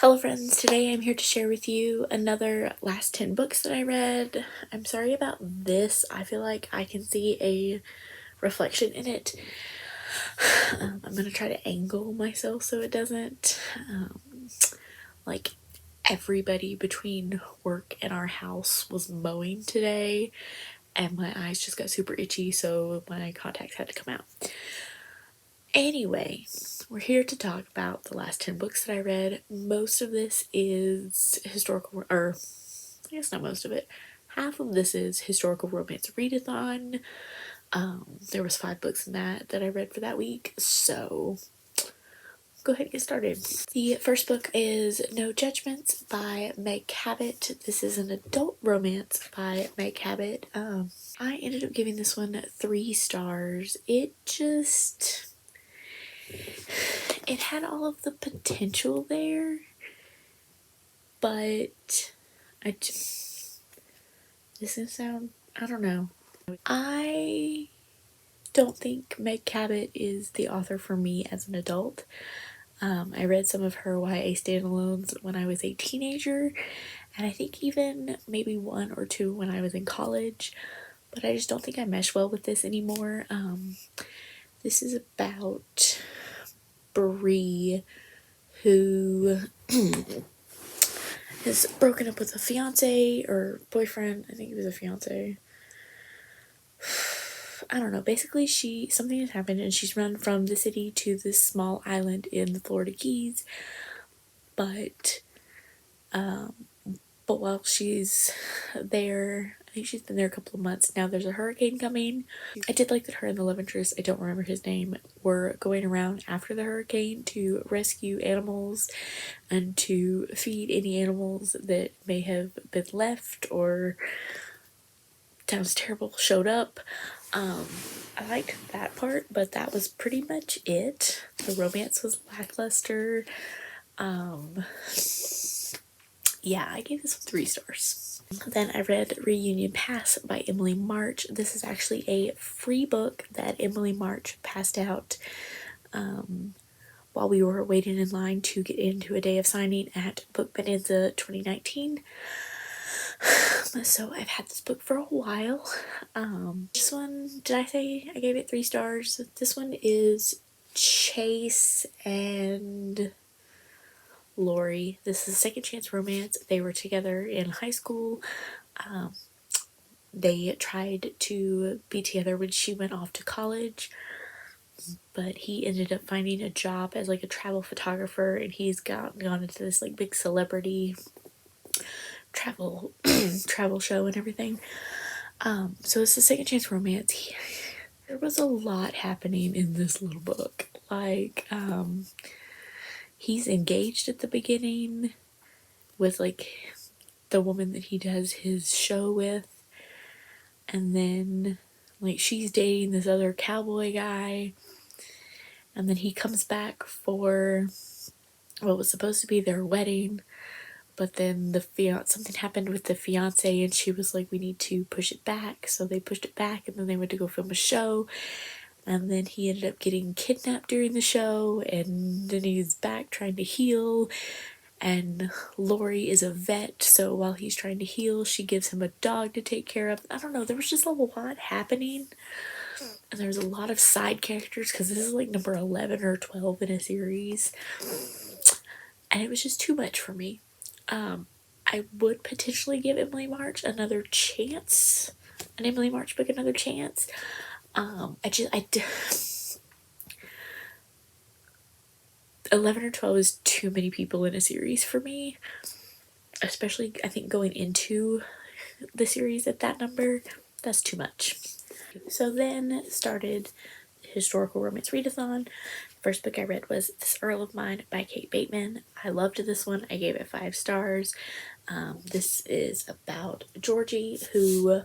Hello friends, today I'm here to share with you another last 10 books that I read. I'm sorry about this, I feel like I can see a reflection in it. I'm going to try to angle myself so it doesn't. Like everybody between work and our house was mowing today and my eyes just got super itchy, so my contacts had to come out. Anyway, we're here to talk about the last 10 books that I read. Most of this is historical, or I guess not most of it. Half of this is historical romance readathon. There was 5 books in that I read for that week, so go ahead and get started. The first book is No Judgments by Meg Cabot. This is an adult romance by Meg Cabot. I ended up giving this one 3 stars. It had all of the potential there, but this is gonna sound, I don't know. I don't think Meg Cabot is the author for me as an adult. I read some of her YA standalones when I was a teenager, and I think even maybe 1 or 2 when I was in college, but I just don't think I mesh well with this anymore. This is about Bree, who has broken up with a fiance or boyfriend. I think it was a fiance. I don't know. Basically, something has happened and she's run from the city to this small island in the Florida Keys. But while she's there, I think she's been there a couple of months now, there's a hurricane coming. I did like that her and the love interest, I don't remember his name, were going around after the hurricane to rescue animals and to feed any animals that may have been left or, sounds terrible, showed up. I liked that part, but that was pretty much it. The romance was lackluster. Yeah, I gave this one 3 stars. Then I read Reunion Pass by Emily March. This is actually a free book that Emily March passed out while we were waiting in line to get into a day of signing at Book Bonanza 2019. So I've had this book for a while. This one, did I say I gave it 3 stars? This one is Chase and Lori. This is a second chance romance. They were together in high school. They tried to be together when she went off to college, but he ended up finding a job as like a travel photographer, and he's gone into this like big celebrity travel show and everything. So it's a second chance romance. There was a lot happening in this little book. Like, he's engaged at the beginning with like the woman that he does his show with, and then like she's dating this other cowboy guy, and then he comes back for what was supposed to be their wedding, but then something happened with the fiance and she was like, we need to push it back, so they pushed it back, and then they went to go film a show, and then he ended up getting kidnapped during the show, and then he's back trying to heal, and Lori is a vet, so while he's trying to heal, she gives him a dog to take care of. I don't know, there was just a lot happening, and there's a lot of side characters, because this is like number 11 or 12 in a series, and it was just too much for me. I would potentially give Emily March another chance, an Emily March book another chance. 11 or 12 is too many people in a series for me, especially I think going into the series at that number, that's too much. So then started historical romance readathon. First book I read was This Earl of Mine by Kate Bateman. I loved this one. I gave it 5 stars. This is about Georgie, who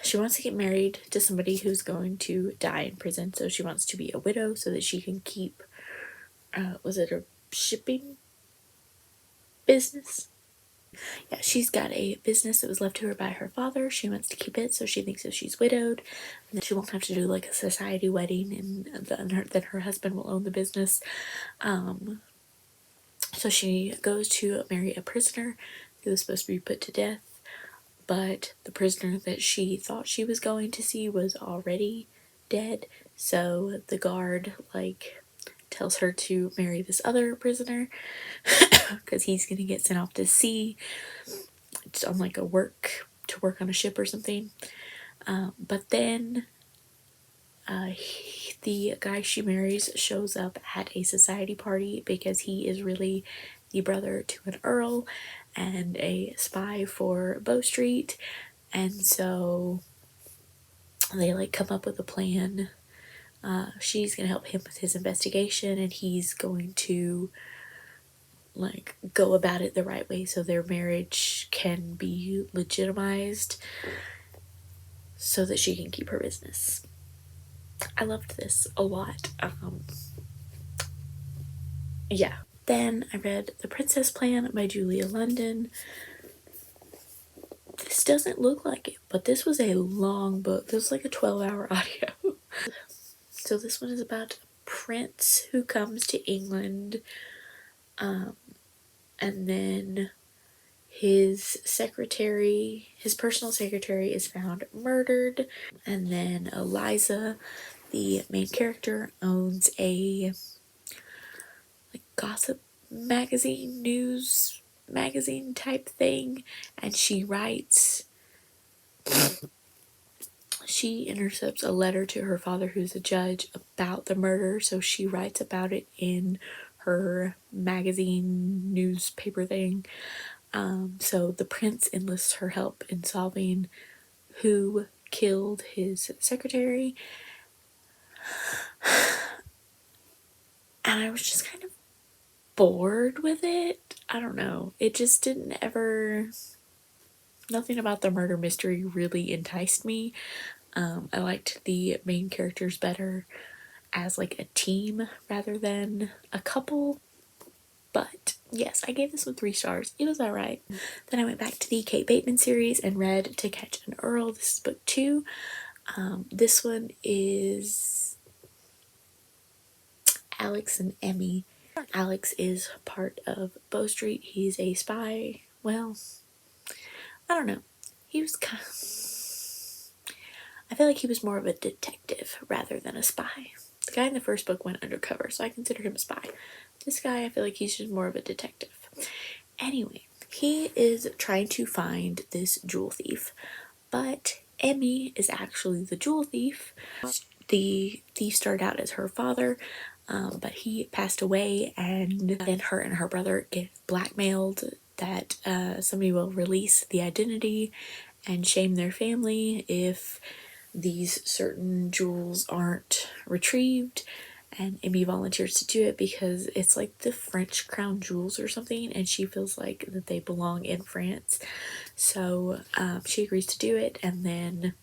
she wants to get married to somebody who's going to die in prison, so she wants to be a widow so that she can keep was it a shipping business? Yeah, she's got a business that was left to her by her father. She wants to keep it, so she thinks if she's widowed, and then she won't have to do like a society wedding, and then her husband will own the business. So she goes to marry a prisoner who was supposed to be put to death, but the prisoner that she thought she was going to see was already dead. So the guard tells her to marry this other prisoner because he's gonna get sent off to sea on to work on a ship or something. But then the guy she marries shows up at a society party because he is really the brother to an earl and a spy for Bow Street, and so they come up with a plan. She's gonna help him with his investigation, and he's going to go about it the right way so their marriage can be legitimized so that she can keep her business. I loved this a lot. Yeah. Then I read The Princess Plan by Julia London. This doesn't look like it, but this was a long book. This was like a 12-hour audio. So this one is about a prince who comes to England, and then his personal secretary is found murdered, and then Eliza, the main character, owns a gossip magazine, news magazine type thing, and she intercepts a letter to her father, who's a judge, about the murder, so she writes about it in her magazine newspaper thing. So the prince enlists her help in solving who killed his secretary, and I was just kind of bored with it. I don't know. It just didn't ever. Nothing about the murder mystery really enticed me. I liked the main characters better as a team rather than a couple. But yes, I gave this one 3 stars. It was alright. Then I went back to the Kate Bateman series and read To Catch an Earl. This is book 2. This one is Alex and Emmy. Alex is part of Bow Street. He's a spy. Well, I don't know. He was kind of... I feel like he was more of a detective rather than a spy. The guy in the first book went undercover, so I consider him a spy. This guy, I feel like he's just more of a detective. Anyway, he is trying to find this jewel thief, but Emmy is actually the jewel thief. The thief started out as her father, but he passed away, and then her and her brother get blackmailed that somebody will release the identity and shame their family if these certain jewels aren't retrieved, and Emmy volunteers to do it because it's the French crown jewels or something, and she feels like that they belong in France. So she agrees to do it, and then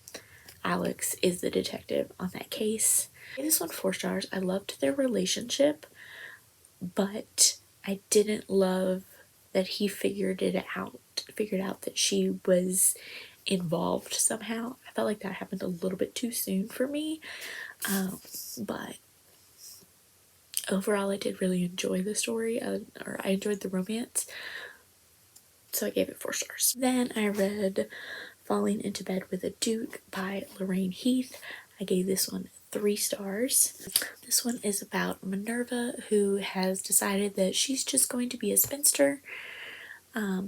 Alex is the detective on that case. I gave this one 4 stars. I loved their relationship, but I didn't love that he figured out that she was involved somehow. I felt like that happened a little bit too soon for me, but overall I did really enjoy the story, or I enjoyed the romance, so I gave it 4 stars. Then I read Falling into Bed with a Duke by Lorraine Heath. I gave this one 3 stars. This one is about Minerva, who has decided that she's just going to be a spinster.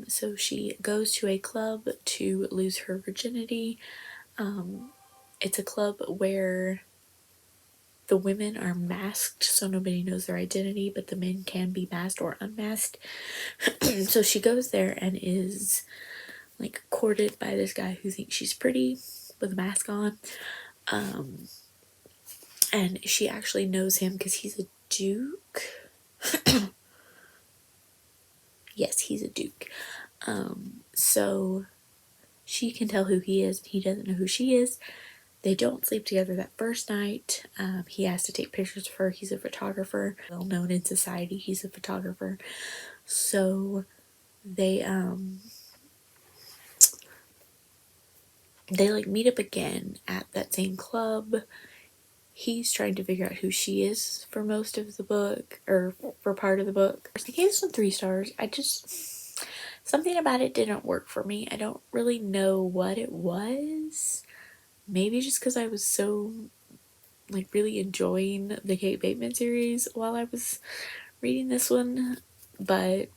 So she goes to a club to lose her virginity. It's a club where the women are masked, so nobody knows their identity, but the men can be masked or unmasked. So she goes there and is courted by this guy who thinks she's pretty with a mask on. And she actually knows him because he's a duke. Yes, he's a duke. So she can tell who he is, and he doesn't know who she is. They don't sleep together that first night. He has to take pictures of her. He's a photographer, well known in society. He's a photographer. So they meet up again at that same club. he's trying to figure out who she is for most of the book, or for part of the book. I gave this one 3 stars. Something about it didn't work for me. I don't really know what it was. Maybe just because I was so, like, really enjoying the Kate Bateman series while I was reading this one, but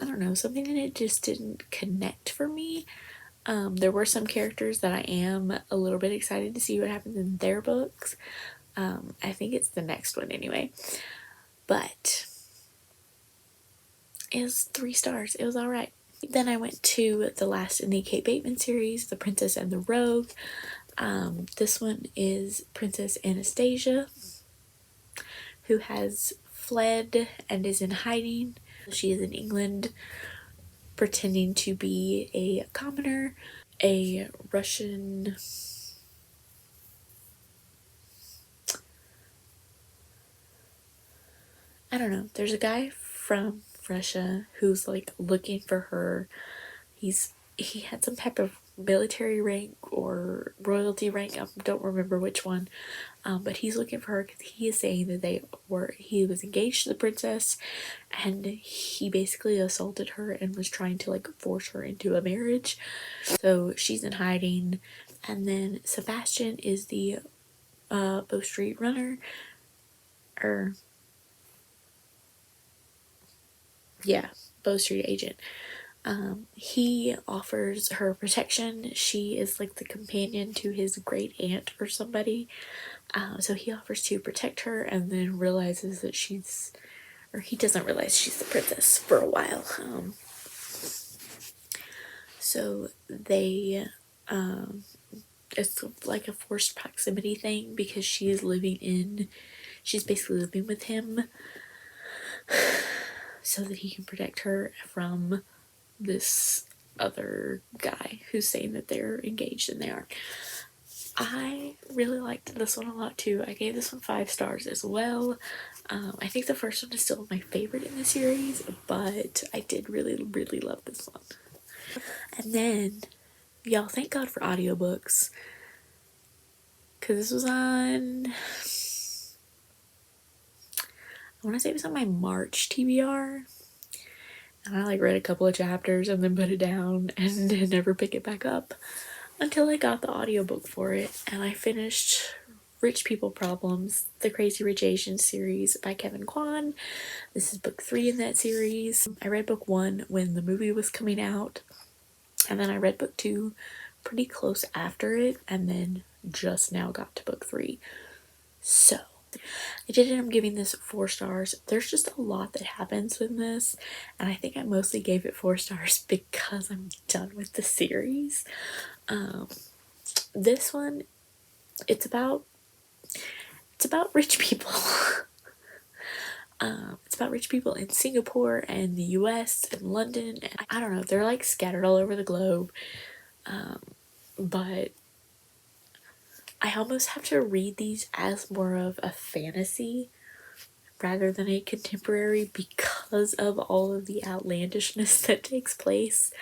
I don't know, something in it just didn't connect for me. There were some characters that I am a little bit excited to see what happens in their books. I think it's the next one anyway, but it was 3 stars. It was alright. Then I went to the last in the Kate Bateman series, The Princess and the Rogue. This one is Princess Anastasia, who has fled and is in hiding. She is in England pretending to be a commoner, a Russian, I don't know, there's a guy from Russia who's like looking for her. He had some type of military rank or royalty rank, I don't remember which one, but he's looking for her because he is saying that he was engaged to the princess, and he basically assaulted her and was trying to like force her into a marriage. So she's in hiding. And then Sebastian is the Bow Street runner, or yeah, Bow Street agent. He offers her protection. She is like the companion to his great aunt or somebody. So he offers to protect her, and then realizes that he doesn't realize she's the princess for a while. So they, it's like a forced proximity thing because she's basically living with him so that he can protect her from this other guy who's saying that they're engaged and they aren't. I really liked this one a lot too. I gave this one 5 stars as well. I think the first one is still my favorite in the series, but I did really, really love this one. And then, y'all, thank God for audiobooks, because this was on, I want to say it was on my March TBR, and I like read a couple of chapters and then put it down and never pick it back up until I got the audiobook for it, and I finished Rich People Problems, the Crazy Rich Asians series by Kevin Kwan. This is book 3 in that series. I read book 1 when the movie was coming out, and then I read book 2 pretty close after it, and then just now got to book 3. So I did end up giving this 4 stars. There's just a lot that happens in this, and I think I mostly gave it 4 stars because I'm done with the series. This one, it's about rich people. It's about rich people in Singapore and the US and London. And I don't know, they're like scattered all over the globe. But I almost have to read these as more of a fantasy rather than a contemporary because of all of the outlandishness that takes place.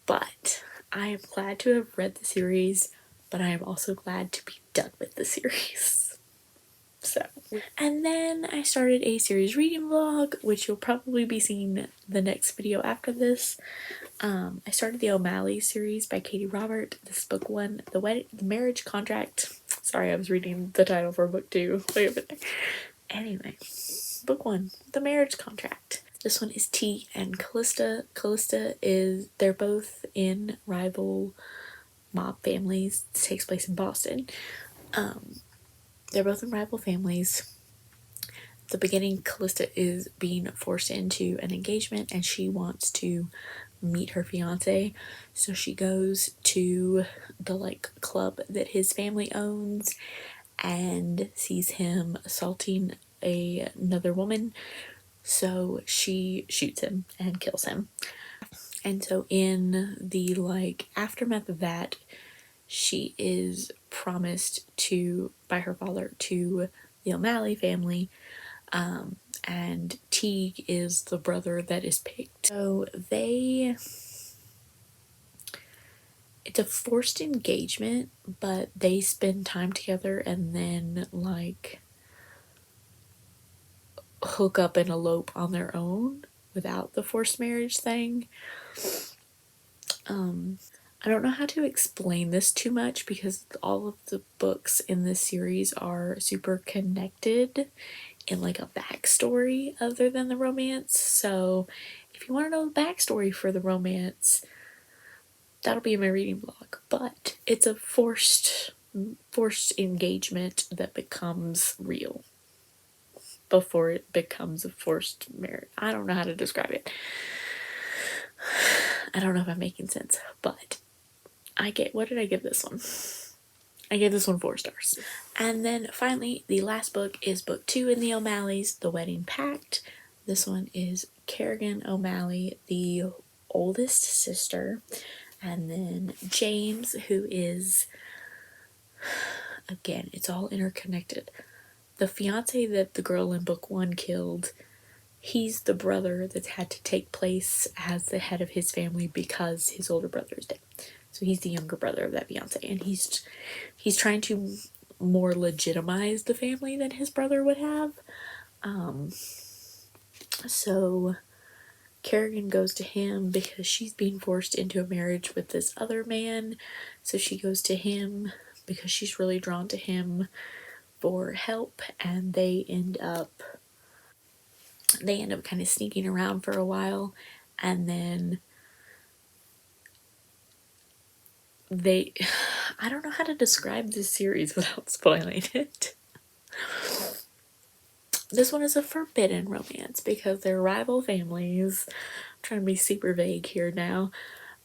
But I am glad to have read the series, but I am also glad to be done with the series. So, and then I started a series reading vlog, which you'll probably be seeing the next video after this. I started the O'Malley series by Katie Robert. This is book 1, the Marriage Contract. Sorry, I was reading the title for book 2. Wait a minute. Anyway, book 1, The Marriage Contract. This one is T and Callista. They're both in rival mob families. This takes place in Boston. They're both in rival families. At the beginning, Callista is being forced into an engagement and she wants to meet her fiance. So she goes to the like club that his family owns and sees him assaulting another woman. So she shoots him and kills him. And so in the like aftermath of that, she is promised by her father to the O'Malley family, and Teague is the brother that is picked. So they it's a forced engagement, but they spend time together and then like hook up and elope on their own without the forced marriage thing. I don't know how to explain this too much because all of the books in this series are super connected in like a backstory other than the romance. So if you want to know the backstory for the romance, that'll be in my reading vlog. But it's a forced engagement that becomes real before it becomes a forced marriage. I don't know how to describe it. I don't know if I'm making sense, but what did I give this one? I gave this one 4 stars. And then finally, the last book is book 2 in the O'Malleys, The Wedding Pact. This one is Kerrigan O'Malley, the oldest sister, and then James, who is, again, it's all interconnected. The fiance that the girl in book 1 killed, he's the brother that's had to take place as the head of his family because his older brother is dead. So he's the younger brother of that fiance, and he's trying to more legitimize the family than his brother would have. So Kerrigan goes to him because she's being forced into a marriage with this other man. So she goes to him because she's really drawn to him for help, and they end up kind of sneaking around for a while, and then I don't know how to describe this series without spoiling it. This one is a forbidden romance because they're rival families. I'm trying to be super vague here now.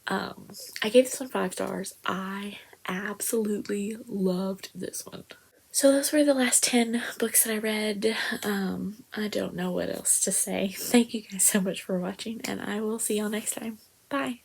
I gave this one 5 stars. I absolutely loved this one. So those were the last 10 books that I read. I don't know what else to say. Thank you guys so much for watching, and I will see y'all next time. Bye.